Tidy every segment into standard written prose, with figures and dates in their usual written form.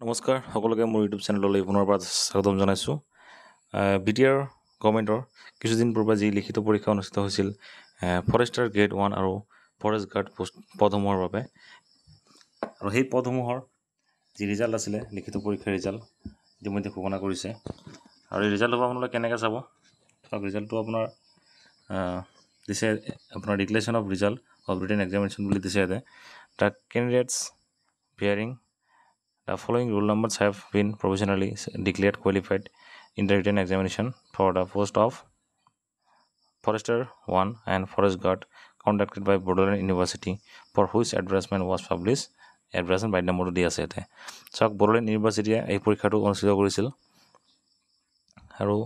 নমস্কাৰ সকলোকে মোৰ ইউটিউব চেনেললৈ পুনৰ স্বাগতম জনাইছোঁ। BTR গভৰ্ণমেণ্টৰ কিছুদিন পূৰ্বে যি লিখিত পৰীক্ষা অনুষ্ঠিত হৈছিল ফৰেষ্টাৰ গ্ৰেড 1 আৰু ফৰেষ্ট গাৰ্ড পদসমূহৰ বাবে, আৰু সেই পদসমূহৰ যি ৰিজাল্ট আছিলে লিখিত পৰীক্ষাৰ ৰিজাল্ট ইতিমধ্যে ঘোষণা কৰিছে। আৰু এই ৰিজাল্টটো আপোনালোকে কেনেকৈ চাব? ৰিজাল্টটো আপোনাৰ দিছে আপোনাৰ declaration of result of written examination বুলি দিছে ইয়াতে। The candidates bearing the following roll numbers have been provisionally declared qualified in the written examination for the post of Forester 1 and Forest Guard conducted by Bodoland University, for which advertisement was published. Advertisement by number দি আছে ইয়াতে। চাওক, বড়োলেণ্ড ইউনিভাৰ্চিটিয়ে এই পৰীক্ষাটো অনুষ্ঠিত কৰিছিল, আৰু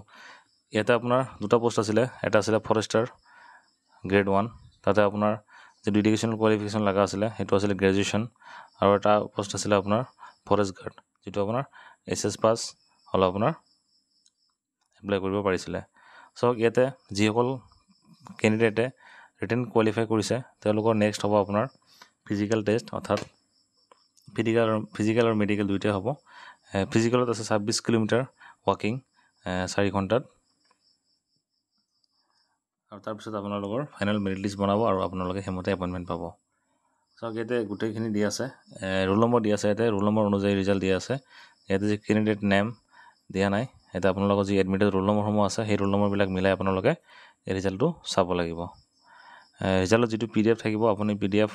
ইয়াতে আপোনাৰ দুটা পোষ্ট আছিলে। এটা আছিলে ফৰেষ্টাৰ গ্ৰেড 1, তাতে আপোনাৰ যিটো এডুকেশ্যনেল কোৱালিফিকেশ্যন লগা আছিলে সেইটো আছিলে গ্ৰেজুৱেশ্যন, আৰু এটা পোষ্ট আছিলে আপোনাৰ ফৰেষ্ট গাৰ্ড, যিটো আপোনাৰ SS পাছ হ'লে আপোনাৰ এপ্লাই কৰিব পাৰিছিলে। চাওক, ইয়াতে যিসকল কেণ্ডিডেটে ৰিটেন কোৱালিফাই কৰিছে তেওঁলোকৰ নেক্সট হ'ব আপোনাৰ ফিজিকেল টেষ্ট, অৰ্থাৎ ফিজিকেল আৰু মেডিকেল দুয়োটাই হ'ব। ফিজিকেলত আছে 26 কিলোমিটাৰ ৱাকিং 4 ঘণ্টাত, আৰু তাৰপিছত আপোনালোকৰ ফাইনেল মেৰিট লিষ্ট বনাব আৰু আপোনালোকে সেইমতে এপইণ্টমেণ্ট পাব। চাওক, ইয়াতে গোটেইখিনি দি আছে, ৰোল নম্বৰ দি আছে, ইয়াতে ৰোল নম্বৰ অনুযায়ী ৰিজাল্ট দিয়া আছে। ইয়াতে যি কেণ্ডিডেট নেম দিয়া নাই, ইয়াতে আপোনালোকৰ যি এডমিটেড ৰোল নম্বৰসমূহ আছে সেই ৰোল নম্বৰবিলাক মিলাই আপোনালোকে এই ৰিজাল্টটো চাব লাগিব। ৰিজাল্টত যিটো PDF থাকিব, আপুনি PDF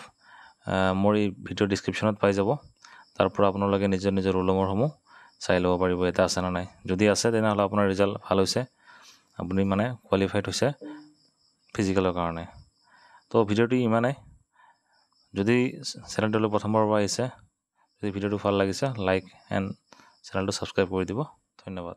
মোৰ এই ভিডিঅ'ৰ ডিছক্ৰিপশ্যনত পাই যাব। তাৰ পৰা আপোনালোকে নিজৰ নিজৰ ৰোল নম্বৰসমূহ চাই ল'ব পাৰিব ইয়াতে আছে নে নাই। যদি আছে তেনেহ'লে আপোনাৰ ৰিজাল্ট ভাল হৈছে, আপুনি মানে কোৱালিফাইড হৈছে ফিজিকেলৰ কাৰণে। তো ভিডিঅ'টো ইমানেই। যদি চেনেলটোলৈ প্ৰথমবাৰৰ পৰা আহিছে, যদি ভিডিঅ'টো ভাল লাগিছে, লাইক এণ্ড চেনেলটো ছাবস্ক্ৰাইব কৰি দিব। ধন্যবাদ।